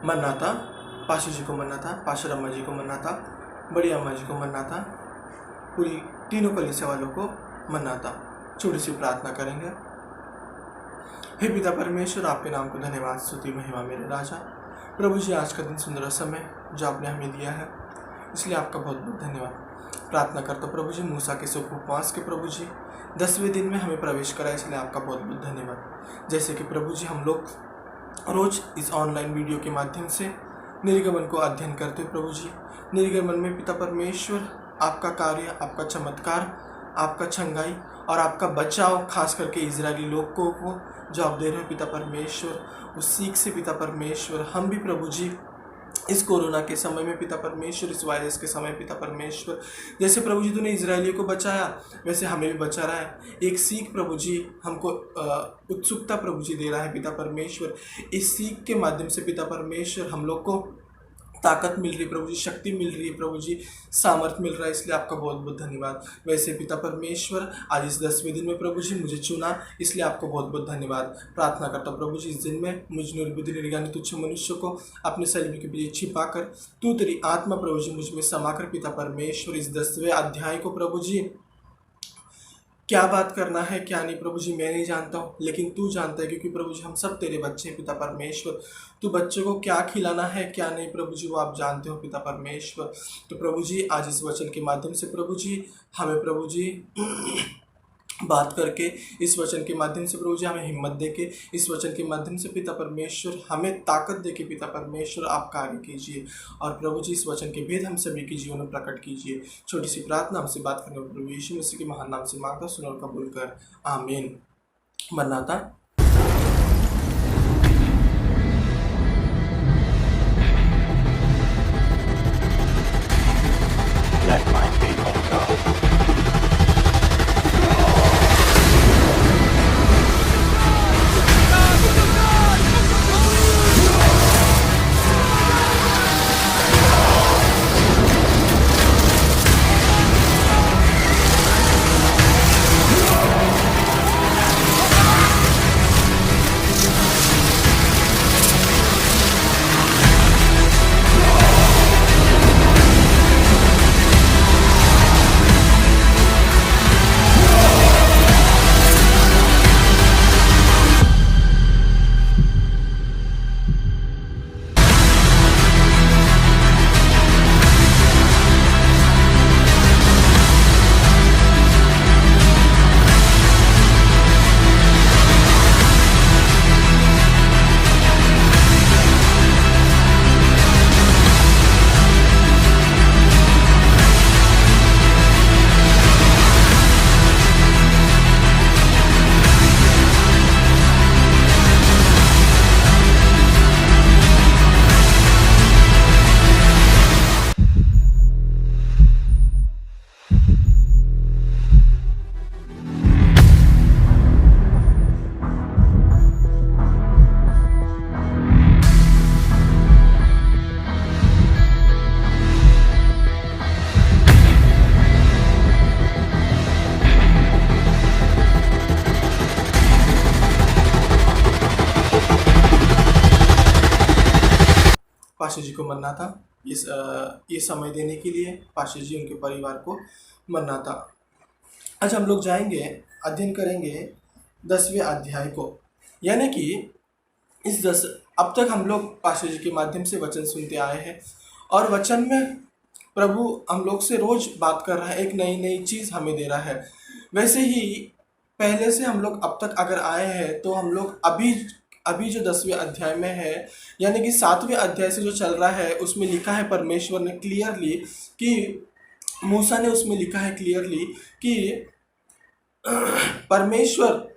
मरना था, पाशा जी को मरना था, पाशा अम्मा जी को मरना था, बड़ी अम्मा जी को मरना था, पूरी तीनों कलीसिया वालों को मरना था। छोटी सी प्रार्थना करेंगे। हे पिता परमेश्वर, आपके नाम को धन्यवाद, स्तुति महिमा मेरे राजा। प्रभु जी, आज का दिन सुंदर समय जो आपने हमें दिया है, इसलिए आपका बहुत बहुत धन्यवाद। प्रार्थना करता हूँ प्रभु जी, मूसा के सुख उपवास के प्रभु जी 10वें दिन में हमें प्रवेश कराया, इसलिए आपका बहुत बहुत धन्यवाद। जैसे कि प्रभु जी हम लोग रोज इस ऑनलाइन वीडियो के माध्यम से निर्गमन को अध्ययन करते हैं प्रभु जी। निर्गमन में पिता परमेश्वर आपका कार्य, आपका चमत्कार, आपका छंगाई और आपका बचाव, खास करके इजरायली लोगों को जो आप दे रहे हो पिता परमेश्वर, उस सीख से पिता परमेश्वर हम भी प्रभु जी इस कोरोना के समय में पिता परमेश्वर, इस वायरस के समय पिता परमेश्वर, जैसे प्रभु जी तूने इजरायलियों को बचाया वैसे हमें भी बचा रहा है। एक सीख प्रभु जी हमको उत्सुकता प्रभु जी दे रहा है पिता परमेश्वर। इस सीख के माध्यम से पिता परमेश्वर हम लोग को ताकत मिल रही है प्रभु जी, शक्ति मिल रही है प्रभु जी, सामर्थ्य मिल रहा है, इसलिए आपका बहुत बहुत धन्यवाद। वैसे पिता परमेश्वर आज इस 10वें दिन में प्रभु जी मुझे चुना, इसलिए आपको बहुत बहुत धन्यवाद। प्रार्थना करता प्रभु जी इस दिन में मुझ निर्बुद्धि निर्ज्ञानी तुच्छ मनुष्य को अपने शरीर के पीछे छिपाकर तू तेरी आत्मा प्रभु जी मुझ में समाकर पिता परमेश्वर इस 10वें अध्याय को प्रभु जी क्या बात करना है क्या नहीं प्रभु जी मैं नहीं जानता हूँ, लेकिन तू जानता है, क्योंकि प्रभु जी हम सब तेरे बच्चे हैं पिता परमेश्वर। तू बच्चों को क्या खिलाना है क्या नहीं प्रभु जी वो आप जानते हो पिता परमेश्वर। तो प्रभु जी आज इस वचन के माध्यम से प्रभु जी हमें प्रभु जी बात करके, इस वचन के माध्यम से प्रभु जी हमें हिम्मत देके, इस वचन के माध्यम से पिता परमेश्वर हमें ताकत देके पिता परमेश्वर आप कार्य कीजिए। और प्रभु जी इस वचन के भेद हम सभी के जीवन में प्रकट कीजिए। छोटी सी प्रार्थना हमसे बात करने प्रभु यीशु मसीह के महान नाम से मांगता, सुनो और कबूल कर, आमीन। मरनाता। पाशा जी को मरना था, ये समय देने के लिए पाशा जी उनके परिवार को मरना था। आज हम लोग जाएंगे, अध्ययन करेंगे 10वें अध्याय को, यानी कि अब तक हम लोग पाशा जी के माध्यम से वचन सुनते आए हैं और वचन में प्रभु हम लोग से रोज बात कर रहा है, एक नई नई चीज़ हमें दे रहा है। वैसे ही पहले से हम लोग अब तक अगर आए हैं तो हम लोग अभी जो 10वें अध्याय में है, यानी कि 7वें अध्याय से जो चल रहा है उसमें लिखा है परमेश्वर ने क्लियरली कि मूसा ने उसमें लिखा है क्लियरली कि परमेश्वर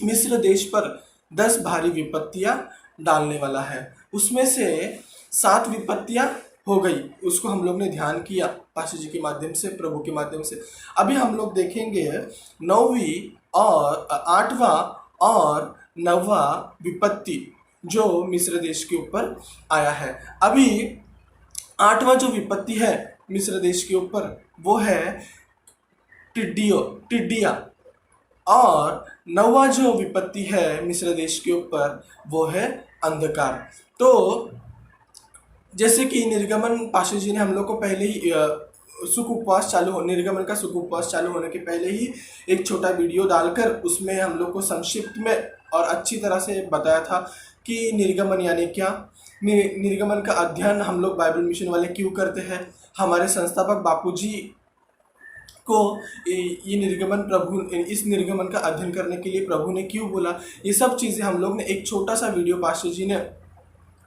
मिस्र देश पर 10 भारी विपत्तियां डालने वाला है। उसमें से 7 विपत्तियां हो गई, उसको हम लोग ने ध्यान किया पाशा जी के माध्यम से, प्रभु के माध्यम से। अभी हम लोग देखेंगे 9वीं और 8वां और 9वां विपत्ति जो मिस्र देश के ऊपर आया है। अभी 8वां जो विपत्ति है मिस्र देश के ऊपर वो है टिड्डिया, और 9वां जो विपत्ति है मिस्र देश के ऊपर वो है अंधकार। तो जैसे कि निर्गमन पाशा जी ने हम लोग को पहले ही सुख उपवास निर्गमन का सुख उपवास चालू होने के पहले ही एक छोटा वीडियो डालकर उसमें हम लोग को संक्षिप्त में और अच्छी तरह से बताया था कि निर्गमन यानी क्या, निर्गमन का अध्ययन हम लोग बाइबल मिशन वाले क्यों करते हैं, हमारे संस्थापक बापूजी को ये निर्गमन इस निर्गमन का अध्ययन करने के लिए प्रभु ने क्यों बोला, ये सब चीज़ें हम लोग ने एक छोटा सा वीडियो पास्टर जी ने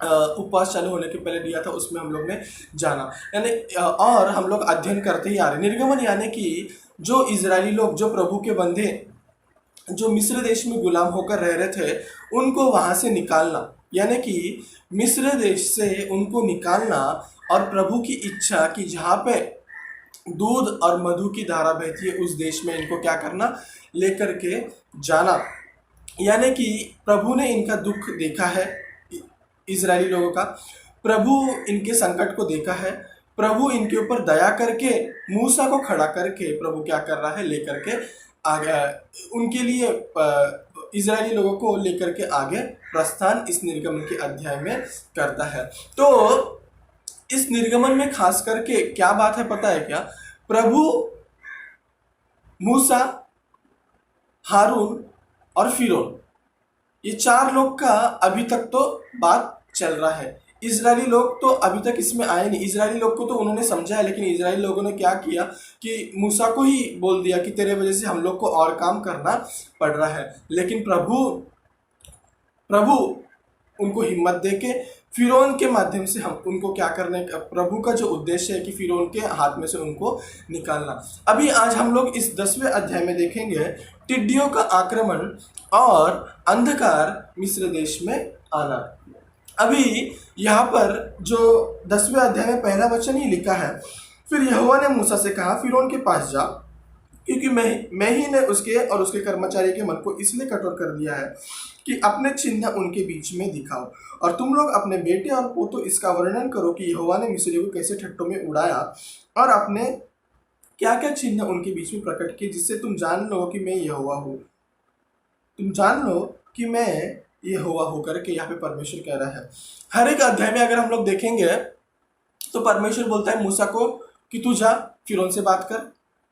उपवास चालू होने के पहले दिया था, उसमें हम लोग ने जाना। यानी और हम लोग अध्ययन करते ही आ रहे। निर्गमन यानी कि जो इजरायली लोग, जो प्रभु के बंदे, जो मिस्र देश में गुलाम होकर रह रहे थे, उनको वहाँ से निकालना, यानी कि मिस्र देश से उनको निकालना और प्रभु की इच्छा कि जहाँ पे दूध और मधु की धारा बहती है उस देश में इनको क्या करना, लेकर के जाना। यानी कि प्रभु ने इनका दुख देखा है, इजरायली लोगों का, प्रभु इनके संकट को देखा है, प्रभु इनके ऊपर दया करके मूसा को खड़ा करके प्रभु क्या कर रहा है, लेकर के आगे उनके लिए इजरायली लोगों को लेकर के आगे प्रस्थान इस निर्गमन के अध्याय में करता है। तो इस निर्गमन में खास करके क्या बात है पता है क्या, प्रभु मूसा, हारून और फिरौन, ये चार लोग का अभी तक तो बात चल रहा है। इजरायली लोग तो अभी तक इसमें आए नहीं। इजरायली लोग को तो उन्होंने समझा है, लेकिन इजरायली लोगों ने क्या किया कि मूसा को ही बोल दिया कि तेरे वजह से हम लोग को और काम करना पड़ रहा है। लेकिन प्रभु उनको हिम्मत देके फिरौन के माध्यम से हम उनको क्या करने का, प्रभु का जो उद्देश्य है कि फिरौन के हाथ में से उनको निकालना। अभी आज हम लोग इस 10वें अध्याय में देखेंगे टिड्डियों का आक्रमण और अंधकार मिस्र देश में आना। अभी यहाँ पर जो 10वें अध्याय में पहला वचन ही लिखा है, फिर यहोवा ने मूसा से कहा, फिरौन के पास जा, क्योंकि मैं ही ने उसके और उसके कर्मचारी के मन को इसलिए कठोर कर दिया है कि अपने चिन्ह उनके बीच में दिखाओ, और तुम लोग अपने बेटे और पोतों इसका वर्णन करो कि यहोवा ने मिस्रियों को कैसे ठट्टों में उड़ाया और अपने क्या क्या चिन्ह उनके बीच में प्रकट किए, जिससे तुम जान लो कि मैं यहोवा हूँ। तुम जान लो कि मैं यहोवा होकर के यहाँ पे परमेश्वर कह रहा है। हर एक अध्याय में अगर हम लोग देखेंगे तो परमेश्वर बोलता है मूसा को कि तू जा फिरौन से बात कर,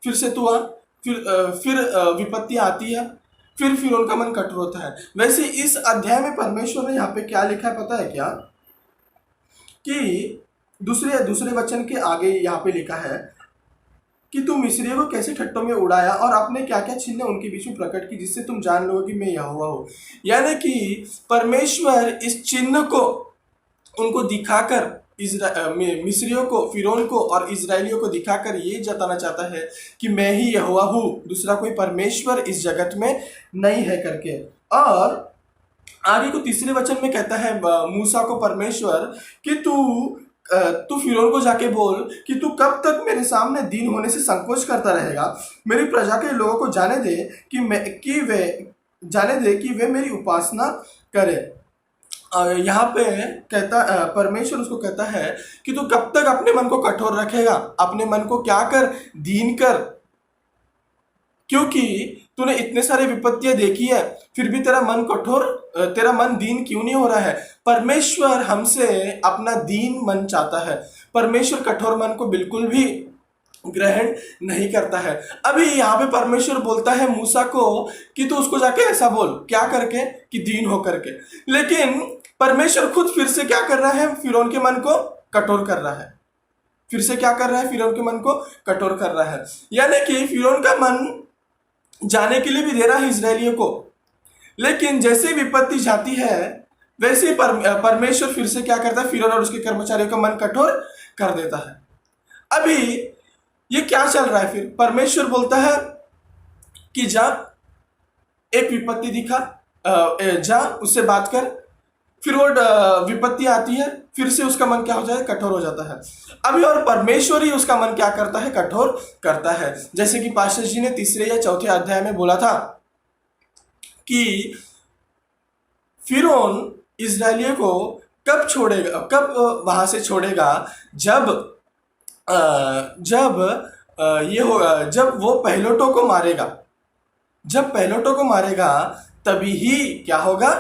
फिर से तू आ, फिर विपत्ति आती है, फिर फिरौन का मन कठोर होता है। वैसे इस अध्याय में परमेश्वर ने यहाँ पे क्या लिखा है पता है क्या, कि दूसरे वचन के आगे यहाँ पे लिखा है कि तू मिस्रियों को कैसे ठट्टों में उड़ाया और आपने क्या क्या चिन्ह उनके बीच में प्रकट की, जिससे तुम जान लो कि मैं यहोवा हूँ। यानी कि परमेश्वर इस चिन्ह को उनको दिखाकर मिस्रियों को, फिरौन को और इजरायलियों को दिखाकर ये जताना चाहता है कि मैं ही यहोवा हूँ, दूसरा कोई परमेश्वर इस जगत में नहीं है करके। और आगे को तीसरे वचन में कहता है मूसा को परमेश्वर कि तू फिरौन को जाके बोल कि तू कब तक मेरे सामने दीन होने से संकोच करता रहेगा, मेरी प्रजा के लोगों को जाने दे कि वे मेरी उपासना करें। यहाँ पे परमेश्वर उसको कहता है कि तू कब तक अपने मन को कठोर रखेगा, अपने मन को क्या कर, दीन कर, क्योंकि तूने इतने सारे विपत्तियां देखी है फिर भी तेरा मन दीन क्यों नहीं हो रहा है। परमेश्वर हमसे अपना दीन मन चाहता है। परमेश्वर कठोर मन को बिल्कुल भी ग्रहण नहीं करता है। अभी यहाँ पे परमेश्वर बोलता है मूसा को कि तू उसको जाके ऐसा बोल, क्या करके, कि दीन हो करके। लेकिन परमेश्वर खुद फिर से क्या कर रहा है, फिरौन के मन को कठोर कर रहा है। फिर से क्या कर रहा है, फिरौन के मन को कठोर कर रहा है। यानी कि फिरौन का मन जाने के लिए भी दे रहा है इजरायलियों को, लेकिन जैसे विपत्ति जाती है वैसे ही परमेश्वर फिर से क्या करता है, फिरौन और उसके कर्मचारियों का मन कठोर कर देता है। अभी ये क्या चल रहा है, फिर परमेश्वर बोलता है कि जा एक विपत्ति दिखा, जा उससे बात कर, फिर वो विपत्ति आती है, फिर से उसका मन क्या हो जाए, कठोर हो जाता है। अभी और परमेश्वर ही उसका मन क्या करता है, कठोर करता है। जैसे कि पास्टर जी ने 3 या 4 अध्याय में बोला था कि फिरौन इजरायलियों को कब छोड़ेगा, कब वहां से छोड़ेगा, जब वो पहिलौठों को मारेगा। जब पहिलौठों को मारेगा तभी ही क्या होगा,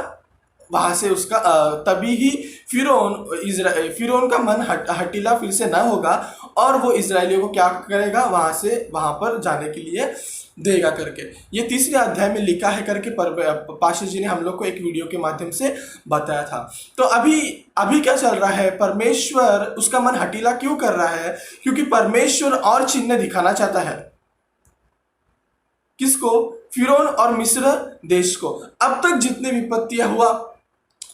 वहां से उसका तभी ही फिरौन का मन हटीला फिर से ना होगा और वो इजरायलियों को क्या करेगा, वहां पर जाने के लिए देगा करके। ये तीसरे अध्याय में लिखा है करके पाशा जी ने हम लोग को एक वीडियो के माध्यम से बताया था। तो अभी क्या चल रहा है, परमेश्वर उसका मन हटीला क्यों कर रहा है? क्योंकि परमेश्वर और चिन्ह दिखाना चाहता है। किसको? फिरौन और मिस्र देश को। अब तक जितने विपत्तियां हुआ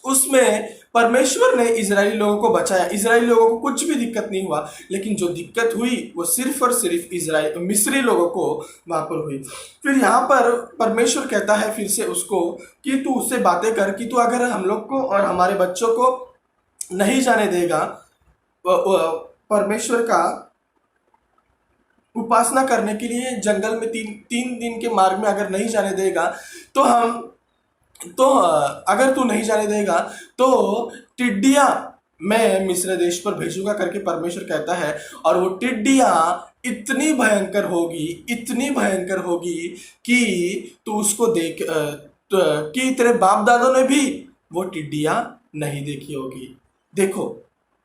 उसमें परमेश्वर ने इजरायली लोगों को बचाया, इजरायली लोगों को कुछ भी दिक्कत नहीं हुआ। लेकिन जो दिक्कत हुई वो सिर्फ और सिर्फ मिस्री लोगों को वहां पर हुई। फिर यहाँ पर परमेश्वर कहता है फिर से उसको कि तू उससे बातें कर कि तू अगर हम लोग को और हमारे बच्चों को नहीं जाने देगा, परमेश्वर का उपासना करने के लिए जंगल में तीन दिन के मार्ग में अगर नहीं जाने देगा तो अगर तू नहीं जाने देगा तो टिड्डियां मैं मिस्र देश पर भेजूंगा करके परमेश्वर कहता है। और वो टिड्डियां इतनी भयंकर होगी कि तू उसको देख कि तेरे बाप दादों ने भी वो टिड्डियां नहीं देखी होगी। देखो,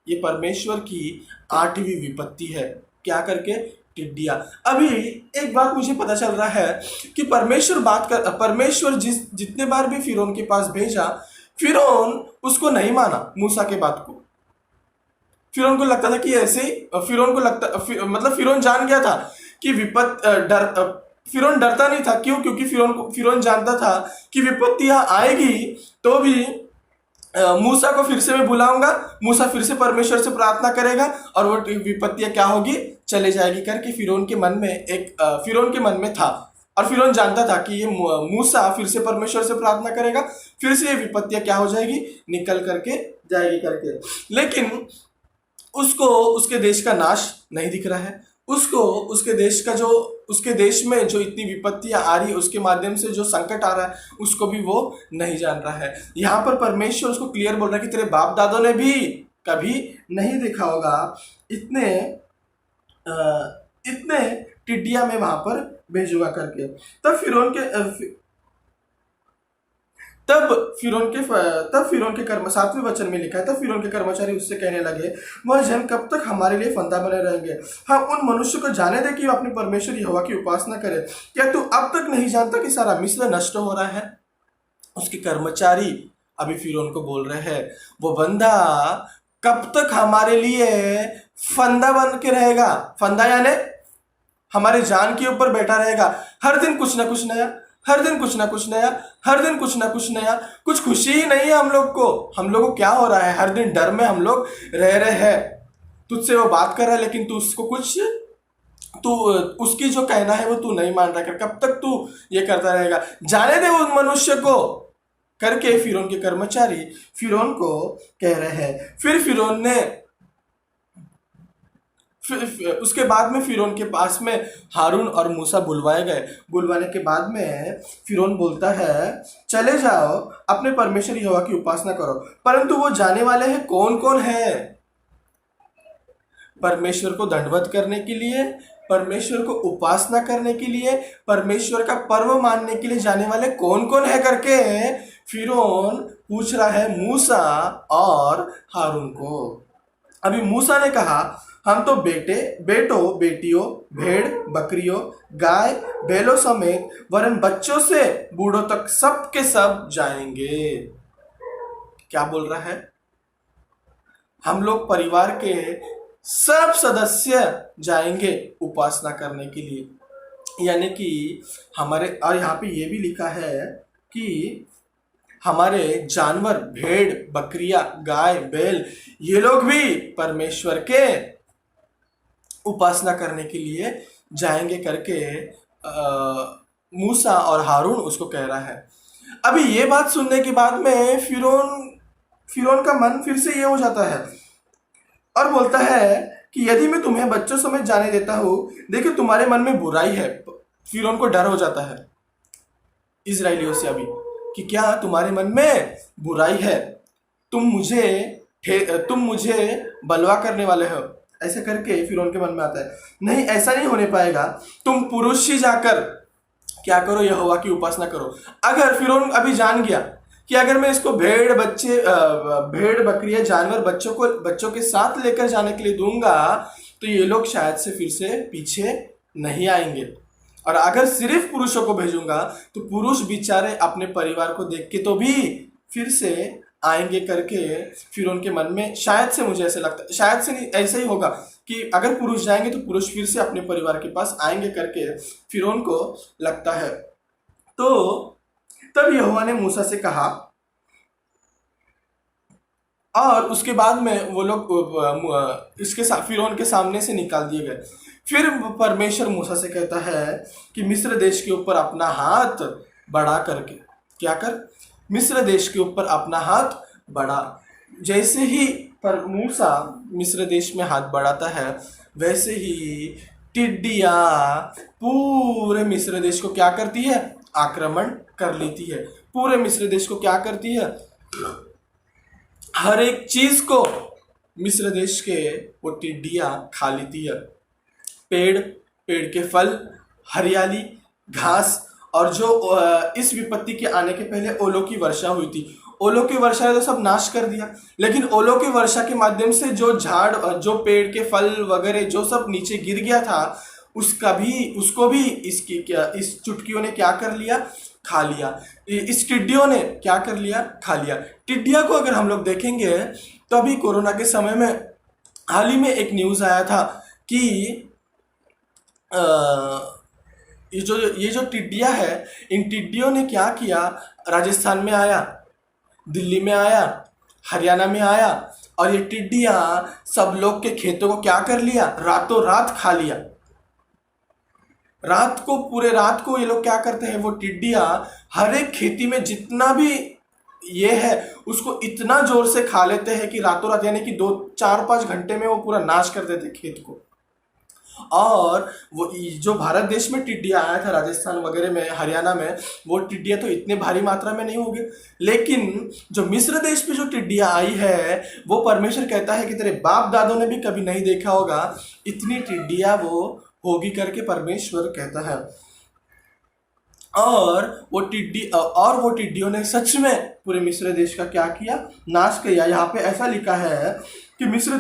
ये परमेश्वर की 8वीं विपत्ति है। क्या करके? टिड्डियां। अभी एक बात मुझे पता चल रहा है कि परमेश्वर जितने बार भी फिरौन के पास भेजा, फिरौन उसको नहीं माना, मूसा के बात को। फिरौन को लगता था कि ऐसे फिरौन जान गया था कि फिरौन डरता नहीं था। क्यों? क्योंकि फिरौन जानता था कि विपत्तियां आएगी तो भी मूसा को फिर से मैं बुलाऊंगा, मूसा फिर से परमेश्वर से प्रार्थना करेगा और वो विपत्तियां क्या होगी, चले जाएगी करके फिरौन के मन में था। और फिरौन जानता था कि ये मूसा फिर से परमेश्वर से प्रार्थना करेगा, फिर से ये विपत्तियां क्या हो जाएगी, निकल करके जाएगी करके। लेकिन उसको उसके देश का नाश नहीं दिख रहा है। उसको उसके देश में जो इतनी विपत्तियां आ रही है, उसके माध्यम से जो संकट आ रहा है, उसको भी वो नहीं जान रहा है। यहाँ पर परमेश्वर उसको क्लियर बोल रहा है कि तेरे बाप दादों ने भी कभी नहीं देखा होगा इतने टिड्डियां मैं वहां पर भेजूंगा करके। तब फिरौन के 7वें वचन में लिखा है, तब फिरौन के कर्मचारी उससे कहने लगे, वह जन कब तक हमारे लिए फंदा बने रहेंगे? हम उन मनुष्य को जाने दे कि वो अपने परमेश्वर यहोवा की उपासना करे। क्या तू अब तक नहीं जानता कि सारा मिस्र नष्ट हो रहा है? उसके कर्मचारी अभी फिरौन को बोल रहे हैं, वो बंदा कब तक हमारे लिए फंदा बन के रहेगा? फंदा यानी हमारे जान के ऊपर बैठा रहेगा। हर दिन कुछ ना कुछ नया, हर दिन कुछ ना कुछ नया, हर दिन कुछ ना कुछ नया। कुछ खुशी ही नहीं है हम लोग को क्या हो रहा है? हर दिन डर में हम लोग रह रहे हैं। तुझसे वो बात कर रहा है लेकिन तू उसकी जो कहना है वो तू नहीं मान रहा है। कब तक तू ये करता रहेगा? जाने दे उस मनुष्य को करके फिरौन के कर्मचारी फिरौन को कह रहे हैं। उसके बाद में फिरौन के पास में हारून और मूसा बुलवाए गए। बुलवाने के बाद में फिरौन बोलता है, चले जाओ अपने परमेश्वर यहोवा की उपासना करो। परंतु वो जाने वाले हैं कौन कौन है? परमेश्वर को दंडवत करने के लिए, परमेश्वर को उपासना करने के लिए, परमेश्वर का पर्व मानने के लिए जाने वाले कौन कौन है करके फिरौन पूछ रहा है मूसा और हारून को। अभी मूसा ने कहा, हम तो बेटों बेटियों, भेड़ बकरियों, गाय बैलों समेत वरन बच्चों से बूढ़ों तक सब के सब जाएंगे। क्या बोल रहा है? हम लोग परिवार के सब सदस्य जाएंगे उपासना करने के लिए। यानी कि हमारे, और यहाँ पे ये भी लिखा है कि हमारे जानवर, भेड़ बकरियां, गाय बैल, ये लोग भी परमेश्वर के उपासना करने के लिए जाएंगे करके मूसा और हारून उसको कह रहा है। अभी ये बात सुनने के बाद में फिरौन का मन फिर से ये हो जाता है और बोलता है कि यदि मैं तुम्हें बच्चों समेत जाने देता हूँ, देखो तुम्हारे मन में बुराई है। फिरौन को डर हो जाता है इजरायलियों से अभी कि क्या तुम्हारे मन में बुराई है, तुम मुझे बलवा करने वाले हो, ऐसे करके फिरौन के मन में आता है। नहीं, ऐसा नहीं होने पाएगा, तुम पुरुष ही जाकर क्या करो, यहोवा की उपासना करो। अगर फिरौन अभी जान गया कि अगर मैं इसको भेड़ बकरियां जानवर बच्चों के साथ लेकर जाने के लिए दूंगा तो ये लोग शायद से फिर से पीछे नहीं आएंगे। और अगर सिर्फ पुरुषों को भेजूंगा तो पुरुष बेचारे अपने परिवार को देख के तो भी फिर से आएंगे करके फिर उनके मन में शायद से, मुझे ऐसे लगता है, शायद से नहीं, ऐसा ही होगा कि अगर पुरुष जाएंगे तो पुरुष फिर से अपने परिवार के पास आएंगे करके फिर उनको लगता है। तो तब यहोवा ने मूसा से कहा, और उसके बाद में वो लोग इसके फिरौन के सामने से निकाल दिए गए। फिर परमेश्वर मूसा से कहता है कि मिस्र देश के ऊपर अपना हाथ बढ़ा करके क्या कर, मिस्र देश के ऊपर अपना हाथ बढ़ा। जैसे ही पर मूसा मिस्र देश में हाथ बढ़ाता है वैसे ही टिड्डियाँ पूरे मिस्र देश को क्या करती है, आक्रमण कर लेती है। पूरे मिस्र देश को क्या करती है, हर एक चीज को मिस्र देश के वो टिड्डियाँ खा लेती है। पेड़ के फल, हरियाली, घास, और जो इस विपत्ति के आने के पहले ओलों की वर्षा हुई थी, ओलों की वर्षा ने तो सब नाश कर दिया। लेकिन ओलों की वर्षा के माध्यम से जो झाड़, जो पेड़ के फल वगैरह जो सब नीचे गिर गया था उसको भी इस चुटकियों ने क्या कर लिया, खा लिया। इस टिड्डियों ने क्या कर लिया, खा लिया। टिड्डिया को अगर हम लोग देखेंगे तो अभी कोरोना के समय में हाल ही में एक न्यूज़ आया था कि ये जो टिड्डिया है, इन टिड्डियों ने क्या किया, राजस्थान में आया, दिल्ली में आया, हरियाणा में आया, और ये टिड्डियाँ सब लोग के खेतों को क्या कर लिया, रातों रात खा लिया। पूरे रात को ये लोग क्या करते हैं, वो टिड्डियाँ हर एक खेती में जितना भी ये है उसको इतना जोर से खा लेते हैं कि रातों रात, यानी कि 2-4-5 घंटे में वो पूरा नाश कर देते खेत को। और वो जो भारत देश में टिड्डिया आया था, राजस्थान वगैरह में, हरियाणा में, वो टिड्डियाँ तो इतने भारी मात्रा में नहीं होगी। लेकिन जो मिस्र देश पे जो टिड्डियाँ आई है वो परमेश्वर कहता है कि तेरे बाप दादों ने भी कभी नहीं देखा होगा, इतनी टिड्डियाँ वो होगी करके परमेश्वर कहता है। और वो टिड्डियों ने सच में पूरे मिस्र देश का क्या किया, नाश किया। यहाँ पे ऐसा लिखा है कि मिस्र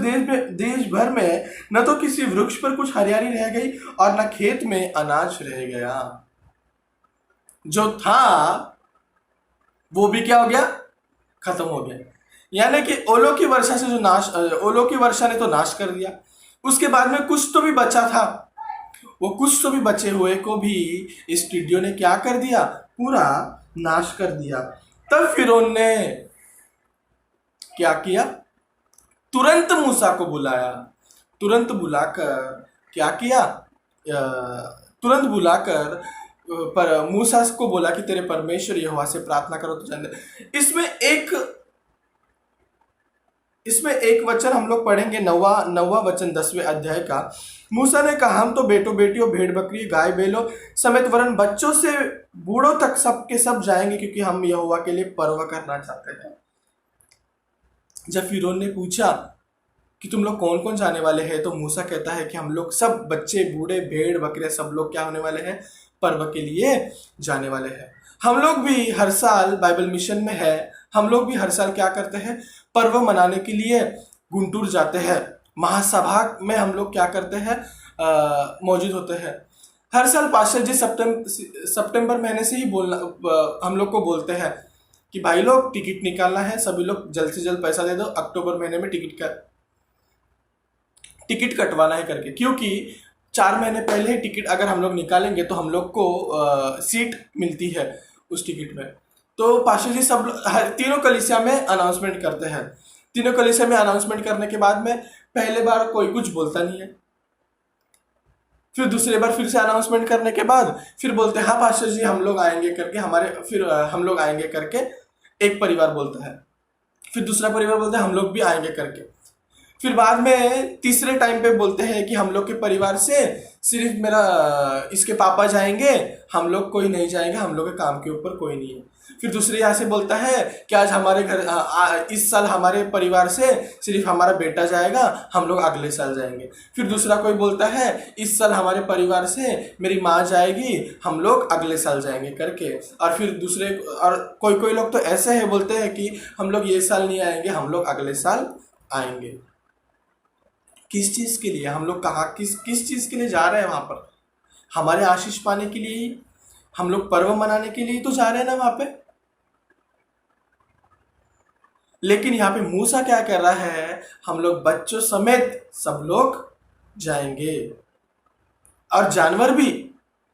देश भर में न तो किसी वृक्ष पर कुछ हरियाली रह गई और न खेत में अनाज रह गया। जो था वो भी क्या हो गया, खत्म हो गया। यानी कि ओलों की वर्षा ने तो नाश कर दिया। उसके बाद में कुछ तो भी बचा था, वो कुछ तो भी बचे हुए को भी इस टिड्डियों ने क्या कर दिया, पूरा नाश कर दिया। तब फिरौन ने क्या किया, तुरंत मूसा को बुलाया। तुरंत बुलाकर पर मूसा को बोला कि तेरे परमेश्वर यहोवा से प्रार्थना करो तो जान दे। इसमें एक वचन हम लोग पढ़ेंगे, नौवा वचन 10वें अध्याय का। मूसा ने कहा, हम तो बेटों बेटियों, भेड़ बकरी, गाय बैलों समेत वरन बच्चों से बूढ़ों तक सब के सब जाएंगे, क्योंकि हम यहोवा के लिए पर्व करना चाहते हैं। जब फिरौन ने पूछा कि तुम लोग कौन कौन जाने वाले हैं, तो मूसा कहता है कि हम लोग सब, बच्चे बूढ़े भेड़ बकरे, सब लोग क्या होने वाले हैं, पर्व के लिए जाने वाले हैं। हम लोग भी हर साल बाइबल मिशन में है, हम लोग भी हर साल क्या करते हैं, पर्व मनाने के लिए गुंटूर जाते हैं। महासभा में हम लोग क्या करते हैं, मौजूद होते हैं। हर साल पास्टर जी सितंबर महीने से ही हम लोग को बोलते हैं कि भाई लोग टिकट निकालना है, सभी लोग जल्द से जल्द पैसा दे दो, अक्टूबर महीने में टिकट कटवाना है करके। क्योंकि 4 महीने पहले ही टिकट अगर हम लोग निकालेंगे तो हम लोग को सीट मिलती है उस टिकट में। तो पास्टर जी तीनों कलीसिया में अनाउंसमेंट करते हैं। तीनों कलीसिया में अनाउंसमेंट करने के बाद में पहले बार कोई कुछ बोलता नहीं है, फिर दूसरी बार फिर से अनाउंसमेंट करने के बाद फिर बोलते हैं हाँ पास्टर जी हम लोग आएंगे करके, हम लोग आएंगे करके एक परिवार बोलता है, फिर दूसरा परिवार बोलता है हम लोग भी आएंगे करके। फिर बाद में तीसरे टाइम पे बोलते हैं कि हम लोग के परिवार से सिर्फ मेरा इसके पापा जाएंगे, हम लोग कोई नहीं जाएंगे, हम लोग के काम के ऊपर कोई नहीं है। फिर दूसरे यहाँ से बोलता है कि आज हमारे घर इस साल हमारे परिवार से सिर्फ हमारा बेटा जाएगा, हम लोग अगले साल जाएंगे। फिर दूसरा कोई बोलता है इस साल हमारे परिवार से मेरी माँ जाएगी, हम लोग अगले साल जाएंगे करके। और फिर दूसरे और कोई कोई लोग तो ऐसे है बोलते हैं कि हम लोग ये साल नहीं आएंगे, हम लोग अगले साल आएंगे। किस चीज़ के लिए हम लोग कहाँ किस चीज़ के लिए जा रहे हैं वहाँ पर? हमारे आशीष पाने के लिए ही, हम लोग पर्व मनाने के लिए तो जा रहे हैं ना वहाँ पे। लेकिन यहाँ पे मूसा क्या कर रहा है, हम लोग बच्चों समेत सब लोग जाएंगे और जानवर भी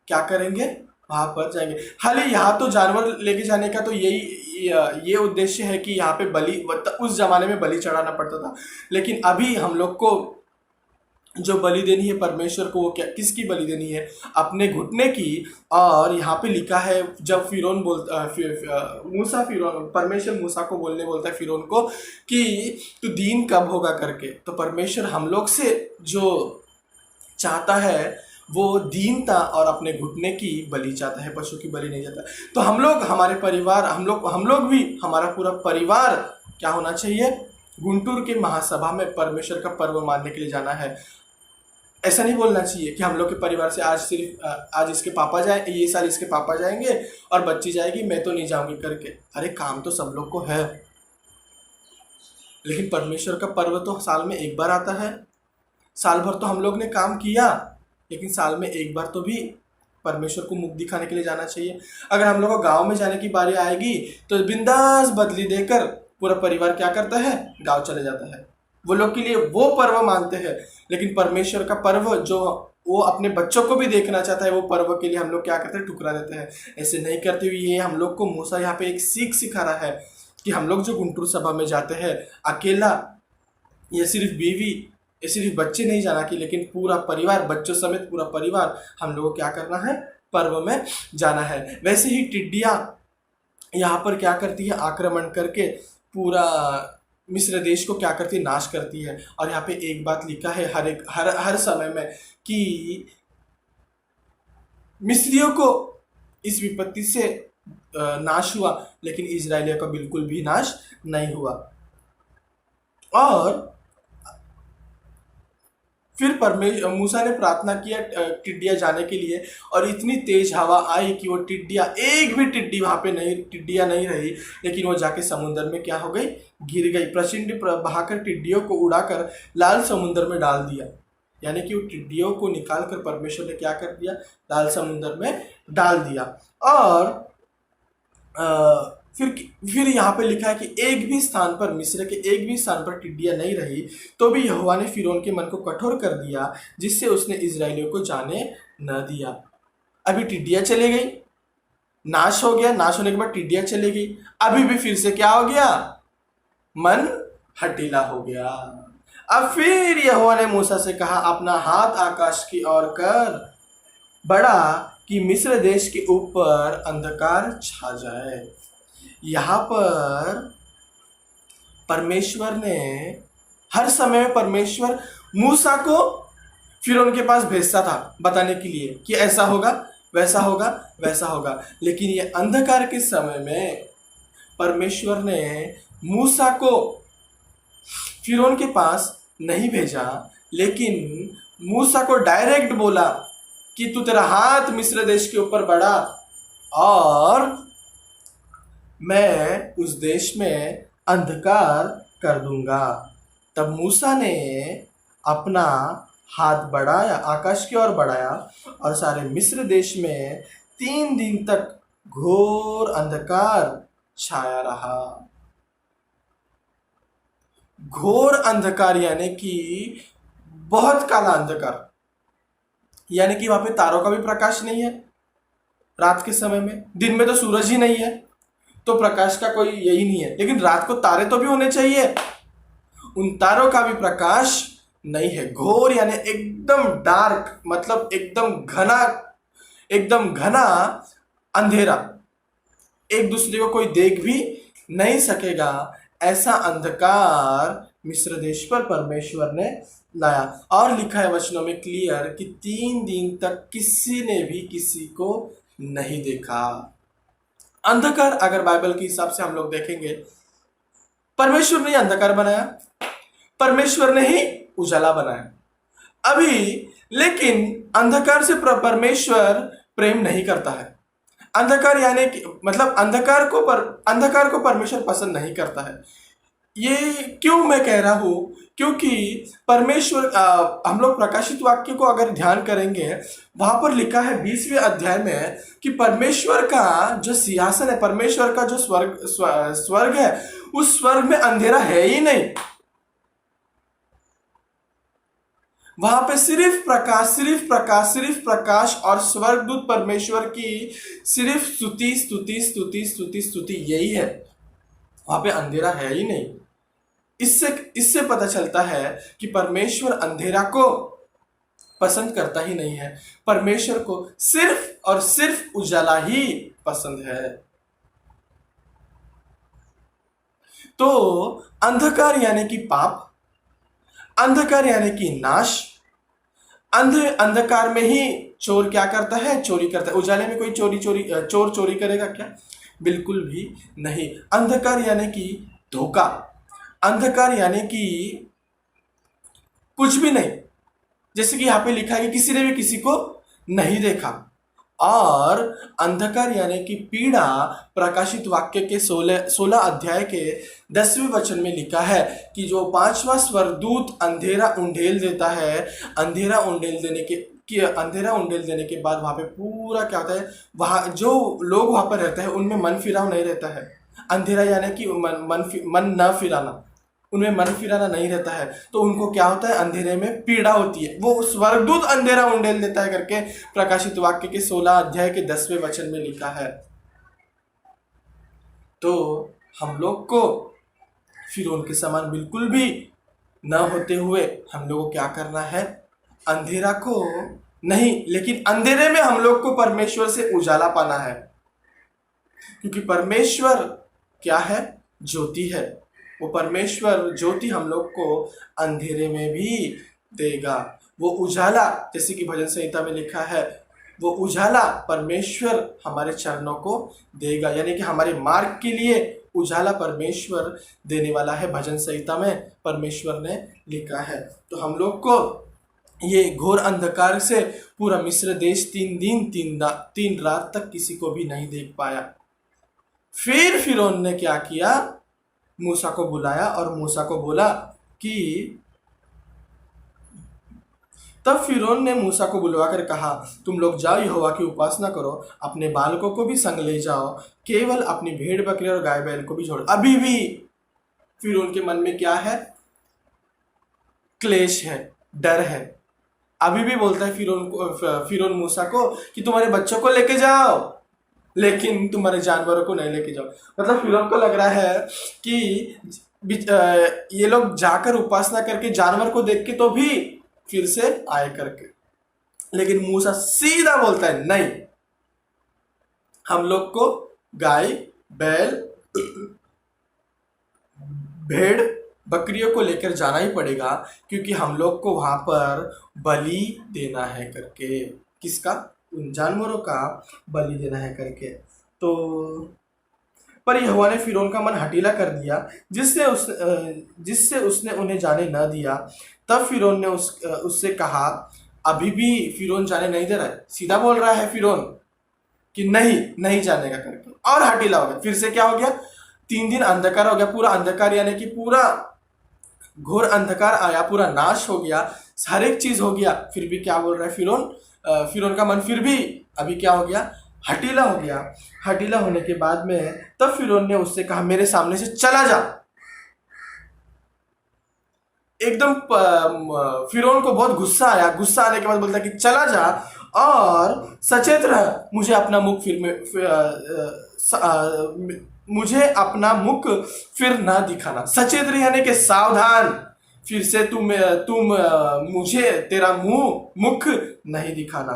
क्या करेंगे, वहां पर जाएंगे। हालांकि यहाँ तो जानवर लेके जाने का तो ये उद्देश्य है कि यहाँ पे बलि, उस जमाने में बलि चढ़ाना पड़ता था, लेकिन अभी हम लोग को जो बलि देनी है परमेश्वर को, वो क्या किसकी बलि देनी है, अपने घुटने की। और यहाँ पे लिखा है जब फिरौन बोलता मूसा फिरौन परमेश्वर मूसा को बोलता है फिरौन को कि तू दीन कब होगा करके, तो परमेश्वर हम लोग से जो चाहता है वो दीनता और अपने घुटने की बलि चाहता है, पशु की बलि नहीं चाहता। तो हम लोग हमारे परिवार हम लोग भी हमारा पूरा परिवार क्या होना चाहिए, गुंटूर के महासभा में परमेश्वर का पर्व मानने के लिए जाना है। ऐसा नहीं बोलना चाहिए कि हम लोग के परिवार से आज इसके पापा जाए, ये साल इसके पापा जाएंगे और बच्ची जाएगी, मैं तो नहीं जाऊंगी करके। अरे काम तो सब लोग को है, लेकिन परमेश्वर का पर्व तो साल में एक बार आता है। साल भर तो हम लोग ने काम किया, लेकिन साल में एक बार तो भी परमेश्वर को मुख दिखाने के लिए जाना चाहिए। अगर हम लोग को गाँव में जाने की बारी आएगी तो बिंदास बदली देकर पूरा परिवार क्या करता है, गाँव चले जाता है। वो लोग के लिए वो पर्व मानते हैं, लेकिन परमेश्वर का पर्व जो वो अपने बच्चों को भी देखना चाहता है, वो पर्व के लिए हम लोग क्या करते हैं, ठुकरा देते हैं। ऐसे नहीं करते हुए ये हम लोग को मूसा यहाँ पे एक सीख सिखा रहा है कि हम लोग जो गुंटूर सभा में जाते हैं अकेला, ये सिर्फ बीवी, ये सिर्फ बच्चे नहीं जाना कि, लेकिन पूरा परिवार, बच्चों समेत पूरा परिवार हम लोगों को क्या करना है, पर्व में जाना है। वैसे ही टिड्डियाँ यहाँ पर क्या करती है, आक्रमण करके पूरा मिस्र देश को क्या करती है, नाश करती है। और यहाँ पे एक बात लिखा है हर समय में कि मिस्रियों को इस विपत्ति से नाश हुआ, लेकिन इजरायलियों का बिल्कुल भी नाश नहीं हुआ। और फिर मूसा ने प्रार्थना किया टिड्डियाँ जाने के लिए, और इतनी तेज हवा आई कि वो टिड्डियाँ, एक भी टिड्डी वहाँ पे नहीं, टिड्डियाँ नहीं रही, लेकिन वो जाके समुद्र में क्या हो गई, गिर गई। प्रचंड बहाकर टिड्डियों को उड़ाकर लाल समुद्र में डाल दिया। यानी कि वो टिड्डियों को निकाल कर परमेश्वर ने क्या कर दिया, लाल समुद्र में डाल दिया। और फिर यहाँ पे लिखा है कि एक भी स्थान पर, मिस्र के एक भी स्थान पर टिड्डियाँ नहीं रही, तो भी यहोवा ने फिरौन के मन को कठोर कर दिया, जिससे उसने इजरायलियों को जाने न दिया। अभी टिड्डियाँ चली गई, नाश हो गया, नाश होने के बाद टिड्डियाँ चली गई, अभी भी फिर से क्या हो गया, मन हटीला हो गया। अब फिर यहोवा ने मूसा से कहा, अपना हाथ आकाश की ओर कर बड़ा कि मिस्र देश के ऊपर अंधकार छा जाए। यहाँ पर परमेश्वर ने हर समय में परमेश्वर मूसा को फिरौन के पास भेजता था बताने के लिए कि ऐसा होगा, वैसा होगा, वैसा होगा। लेकिन ये अंधकार के समय में परमेश्वर ने मूसा को फिरौन के पास नहीं भेजा, लेकिन मूसा को डायरेक्ट बोला कि तू तेरा हाथ मिस्र देश के ऊपर बढ़ा और मैं उस देश में अंधकार कर दूंगा। तब मूसा ने अपना हाथ बढ़ाया, आकाश की ओर बढ़ाया, और सारे मिस्र देश में 3 दिन तक घोर अंधकार छाया रहा। घोर अंधकार यानी कि बहुत काला अंधकार, यानी कि वहां पे तारों का भी प्रकाश नहीं है रात के समय में। दिन में तो सूरज ही नहीं है, तो प्रकाश का कोई यही नहीं है, लेकिन रात को तारे तो भी होने चाहिए, उन तारों का भी प्रकाश नहीं है। घोर यानी एकदम डार्क, मतलब एकदम घना अंधेरा, एक दूसरे को कोई देख भी नहीं सकेगा, ऐसा अंधकार मिस्र देश पर परमेश्वर ने लाया। और लिखा है वचनों में क्लियर कि 3 दिन तक किसी ने भी किसी को नहीं देखा। अंधकार, अगर बाइबल के हिसाब से हम लोग देखेंगे, परमेश्वर ने अंधकार बनाया, परमेश्वर ने ही उजाला बनाया। अभी लेकिन अंधकार से परमेश्वर प्रेम नहीं करता है। अंधकार यानी कि मतलब अंधकार को परमेश्वर पसंद नहीं करता है। ये क्यों मैं कह रहा हूं? क्योंकि परमेश्वर, हम लोग प्रकाशित वाक्य को अगर ध्यान करेंगे, वहां पर लिखा है 20वें अध्याय में कि परमेश्वर का जो सिंहासन है, परमेश्वर का जो स्वर्ग है, उस स्वर्ग में अंधेरा है ही नहीं। वहां पे सिर्फ प्रकाश, सिर्फ प्रकाश, सिर्फ प्रकाश, और स्वर्गदूत परमेश्वर की सिर्फ स्तुति स्तुति स्तुति स्तुति स्तुति, यही है। वहां पे अंधेरा है ही नहीं। इससे पता चलता है कि परमेश्वर अंधेरा को पसंद करता ही नहीं है। परमेश्वर को सिर्फ और सिर्फ उजाला ही पसंद है। तो अंधकार यानी कि पाप, अंधकार यानी कि नाश। अंधकार में ही चोर क्या करता है? चोरी करता है। उजाले में कोई चोर चोरी करेगा क्या? बिल्कुल भी नहीं। अंधकार यानी कि धोखा, अंधकार यानी कि कुछ भी नहीं। जैसे कि यहाँ पे लिखा है कि किसी ने भी किसी को नहीं देखा। और अंधकार यानी कि पीड़ा, प्रकाशित वाक्य के 16 अध्याय के 10वें वचन में लिखा है कि जो 5वां स्वर्गदूत अंधेरा उंडेल देता है, अंधेरा उंडेल देने के बाद वहां पे पूरा क्या होता है, वहां जो लोग वहां पर रहते हैं उनमें मन फिराव नहीं रहता है। अंधेरा यानी कि मन न फिराना, उनमें मन फिराना नहीं रहता है। तो उनको क्या होता है? अंधेरे में पीड़ा होती है। वो स्वर्गदूत अंधेरा उंडेल देता है करके प्रकाशित वाक्य के 16 अध्याय के 10वें वचन में लिखा है। तो हम लोग को फिरौन के समान बिल्कुल भी न होते हुए हम लोग को क्या करना है? अंधेरा को नहीं, लेकिन अंधेरे में हम लोग को परमेश्वर से उजाला पाना है। क्योंकि परमेश्वर क्या है? ज्योति है। वो परमेश्वर ज्योति हम लोग को अंधेरे में भी देगा। वो उजाला, जैसे कि भजन संहिता में लिखा है, वो उजाला परमेश्वर हमारे चरणों को देगा। यानी कि हमारे मार्ग के लिए उजाला परमेश्वर देने वाला है। भजन संहिता में परमेश्वर ने लिखा है। तो हम लोग को ये घोर अंधकार से पूरा मिस्र देश 3 दिन 3 रात तक किसी को भी नहीं देख पाया। फिर फिरौन ने क्या किया? मूसा को बुलाया और मूसा को बोला कि, तब फिरौन ने मूसा को बुलवाकर कहा, तुम लोग जाओ, यहोवा की उपासना करो, अपने बालकों को भी संग ले जाओ, केवल अपनी भेड़ बकरी और गाय बैल को भी छोड़ो। अभी भी फिरौन के मन में क्या है? क्लेश है, डर है। अभी भी बोलता है फिरौन मूसा को कि तुम्हारे बच्चों को लेके जाओ, लेकिन तुम्हारे जानवरों को नहीं लेके जाओ। मतलब फिरौन को लग रहा है कि ये लोग जाकर उपासना करके जानवर को देख के तो भी फिर से आए करके। लेकिन मूसा सीधा बोलता है, नहीं, हम लोग को गाय बैल भेड़ बकरियों को लेकर जाना ही पड़ेगा, क्योंकि हम लोग को वहां पर बलि देना है करके। किसका? उन जानवरों का बलि देना है करके। तो पर यहोवा ने फिरौन का मन हठीला कर दिया, जिससे उसने उन्हें जाने न दिया। तब फिरौन ने उससे कहा, अभी भी फिरौन जाने नहीं दे रहा है। सीधा बोल रहा है फिरौन कि नहीं जानेगा करके, और हठीला हो गया। फिर से क्या हो गया? 3 दिन अंधकार हो गया। पूरा अंधकार यानी कि पूरा घोर अंधकार आया, पूरा नाश हो गया, हर एक चीज हो गया। फिर भी क्या बोल रहा है फिरौन? फिरौन का मन फिर भी अभी क्या हो गया? हठीला हो गया। हठीला होने के बाद में तब फिरौन ने उससे कहा, मेरे सामने से चला जा। एकदम फिरौन को बहुत गुस्सा आया। गुस्सा आने के बाद बोलता कि चला जा और सचेत रह, मुझे अपना मुख फिर ना दिखाना। सचेत रह यानी कि सावधान, फिर से तुम मुझे तेरा मुख नहीं दिखाना,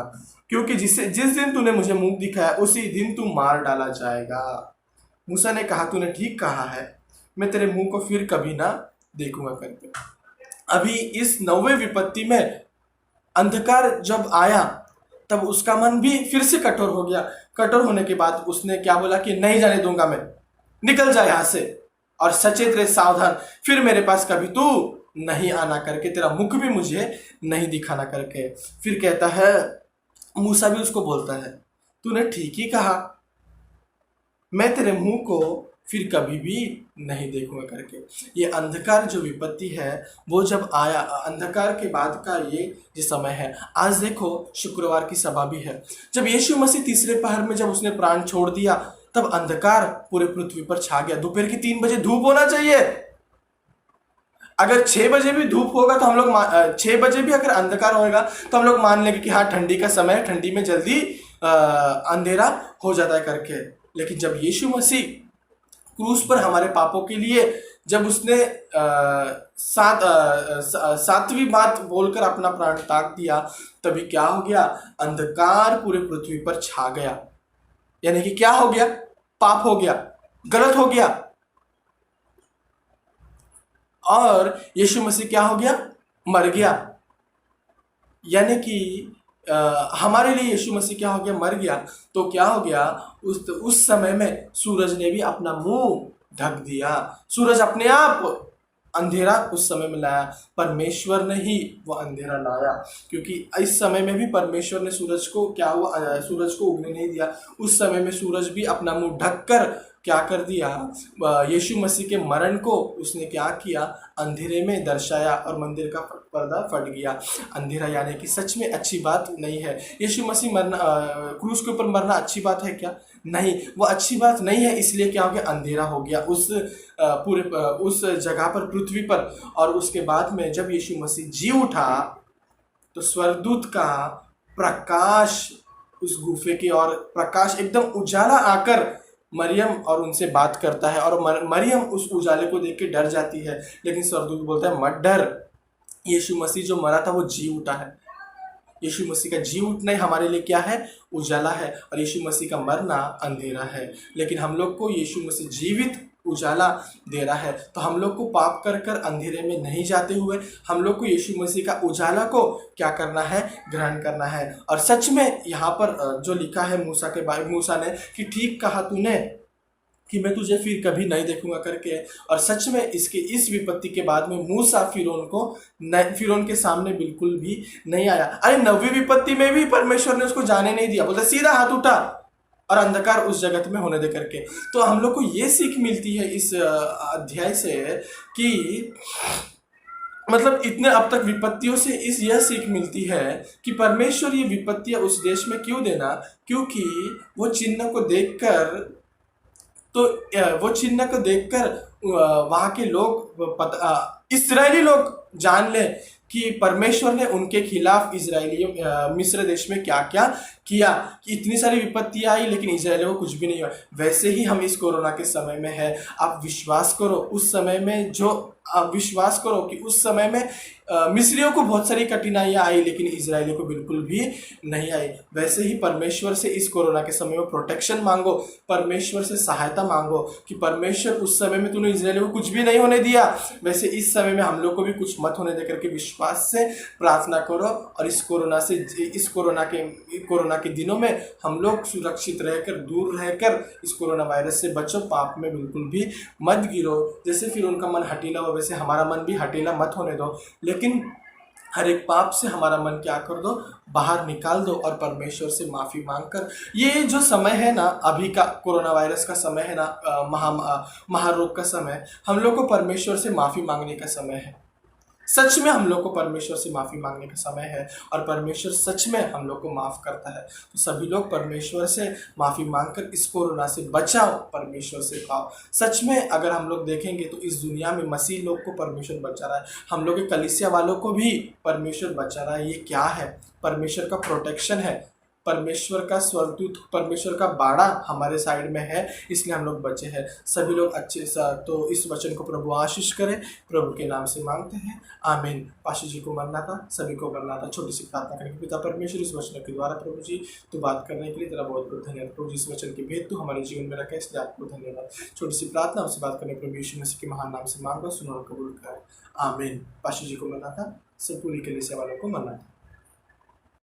क्योंकि जिस दिन तूने मुझे मुख दिखाया उसी दिन तू मार डाला जाएगा। मूसा ने कहा, तूने ठीक कहा है, मैं तेरे मुंह को फिर कभी ना देखूंगा करके। अभी इस 9वें विपत्ति में अंधकार जब आया तब उसका मन भी फिर से कठोर हो गया। कठोर होने के बाद उसने क्या बोला कि नहीं जाने दूंगा मैं, निकल जा यहां से और सचेत रहे, सावधान, फिर मेरे पास कभी तू नहीं आना करके, तेरा मुख भी मुझे नहीं दिखाना करके। फिर कहता है, मूसा भी उसको बोलता है, तूने ठीक ही कहा, मैं तेरे मुंह को फिर कभी भी नहीं देखूंगा करके। ये अंधकार जो विपत्ति है वो जब आया, अंधकार के बाद का ये समय है। आज देखो शुक्रवार की सभा भी है। जब यीशु मसीह तीसरे पहर में जब उसने प्राण छोड़ दिया तब अंधकार पूरे पृथ्वी पर छा गया। दोपहर की 3 बजे धूप होना चाहिए। अगर 6 बजे भी धूप होगा तो हम लोग 6 बजे भी अगर अंधकार होगा तो हम लोग मान लेंगे कि हाँ ठंडी का समय है, ठंडी में जल्दी अंधेरा हो जाता है करके। लेकिन जब यीशु मसीह क्रूस पर हमारे पापों के लिए जब उसने सातवीं बात बोलकर अपना प्राण त्याग दिया, तभी क्या हो गया, अंधकार पूरे पृथ्वी पर छा गया। यानी कि क्या हो गया, पाप हो गया, गलत हो गया। और यीशु मसीह क्या हो गया, मर गया। यानी कि हमारे लिए यीशु मसीह क्या हो गया, मर गया। तो क्या हो गया, उस समय में सूरज ने भी अपना मुंह ढक दिया। सूरज अपने आप अंधेरा उस समय में लाया, परमेश्वर ने ही वो अंधेरा लाया। क्योंकि इस समय में भी परमेश्वर ने सूरज को क्या हुआ, सूरज को उगने नहीं दिया। उस समय में सूरज भी अपना मुंह ढककर क्या कर दिया, यीशु मसीह के मरण को उसने क्या किया, अंधेरे में दर्शाया और मंदिर का पर्दा फट गया। अंधेरा यानी कि सच में अच्छी बात नहीं है। यीशु मसीह मरना, क्रूस के ऊपर मरना अच्छी बात है क्या? नहीं, वो अच्छी बात नहीं है। इसलिए क्या हो गया, अंधेरा हो गया उस पूरे उस जगह पर, पृथ्वी पर। और उसके बाद में जब यीशु मसीह जी उठा तो स्वर्गदूत का प्रकाश उस गुफे की ओर, प्रकाश एकदम उजाला आकर मरियम और उनसे बात करता है। और मरियम उस उजाले को देख के डर जाती है। लेकिन स्वर्गदूत बोलता है, मत डर, यीशु मसीह जो मरा था वो जी उठा है। यीशु मसीह का जी उठना ही हमारे लिए क्या है, उजाला है। और यीशु मसीह का मरना अंधेरा है। लेकिन हम लोग को यीशु मसीह जीवित उजाला दे रहा है। तो हम लोग को पाप कर कर अंधेरे में नहीं जाते हुए हम लोग को यीशु मसीह का उजाला को क्या करना है, ग्रहण करना है। और सच में यहाँ पर जो लिखा है मूसा के बारे, मूसा ने कि ठीक कहा तूने कि मैं तुझे फिर कभी नहीं देखूंगा करके। और सच में इस विपत्ति के बाद में मूसा फिरौन के सामने बिल्कुल भी नहीं आया। अरे 9वीं विपत्ति में भी परमेश्वर ने उसको जाने नहीं दिया, बोलते सीधा हाथ उठा और अंधकार उस जगत में होने दे करके। तो हम लोग को ये सीख मिलती है इस अध्याय से कि मतलब इतने अब तक विपत्तियों से यह सीख मिलती है कि परमेश्वर ये विपत्तियां उस देश में क्यों देना, क्योंकि वो चिन्ह को देखकर वहाँ के लोग इस्राएली लोग जान ले कि परमेश्वर ने उनके खिलाफ मिस्र देश में क्या क्या किया, कि इतनी सारी विपत्तियां आई लेकिन इजरायलियों को कुछ भी नहीं हुआ। वैसे ही हम इस कोरोना के समय में है। आप विश्वास करो उस समय में विश्वास करो कि उस समय में मिस्रियों को बहुत सारी कठिनाइयां आई लेकिन इजरायलियों को बिल्कुल भी नहीं आई। वैसे ही परमेश्वर से इस कोरोना के समय में प्रोटेक्शन मांगो, परमेश्वर से सहायता मांगो कि परमेश्वर उस समय में तूने इजरायलियों को कुछ भी नहीं होने दिया, वैसे इस समय में हम लोग को भी कुछ मत होने दे करके विश्वास से प्रार्थना करो। और इस कोरोना के दिनों में हम लोग सुरक्षित रहकर, दूर रहकर इस कोरोना वायरस से बचो, पाप में बिल्कुल भी मत गिरो। जैसे फिर उनका मन हटीला हो वैसे हमारा मन भी हटीला मत होने दो, लेकिन हर एक पाप से हमारा मन क्या कर दो, बाहर निकाल दो और परमेश्वर से माफ़ी मांगकर। ये जो समय है ना, अभी का कोरोना वायरस का समय है ना, महारोग का समय, हम लोग को परमेश्वर से माफ़ी मांगने का समय है। सच में हम लोग को परमेश्वर से माफ़ी मांगने का समय है और परमेश्वर सच में हम लोग को माफ़ करता है। तो सभी लोग परमेश्वर से माफ़ी मांगकर इस कोरोना से बचाओ, परमेश्वर से पाओ। सच में अगर हम लोग देखेंगे तो इस दुनिया में मसीह लोग को परमेश्वर बचा रहा है, हम लोग के कलीसिया वालों को भी परमेश्वर बचा रहा है। ये क्या है? परमेश्वर का प्रोटेक्शन है। परमेश्वर का स्वर्गदूत, परमेश्वर का बाड़ा हमारे साइड में है, इसलिए हम लोग बचे हैं। सभी लोग अच्छे सा तो इस वचन को प्रभु आशीष करे, प्रभु के नाम से मांगते हैं, आमीन। पाशा जी को मरना था, सभी को मरना था। छोटी सी प्रार्थना करेंगे। पिता परमेश्वर, इस वचन के द्वारा प्रभु जी तो बात करने के लिए तेरा बहुत बहुत धन्यवाद प्रभु जी। इस वचन के भेद तू हमारे जीवन में रखे, इसलिए आपको धन्यवाद। छोटी सी प्रार्थना उससे बात करने प्रभु यीशु मसीह के महान नाम से मांगा, सुनो और कबूल कर, आमीन। पाशा जी को मरना था, सब पूरी कलीसिया वालों को मरना था।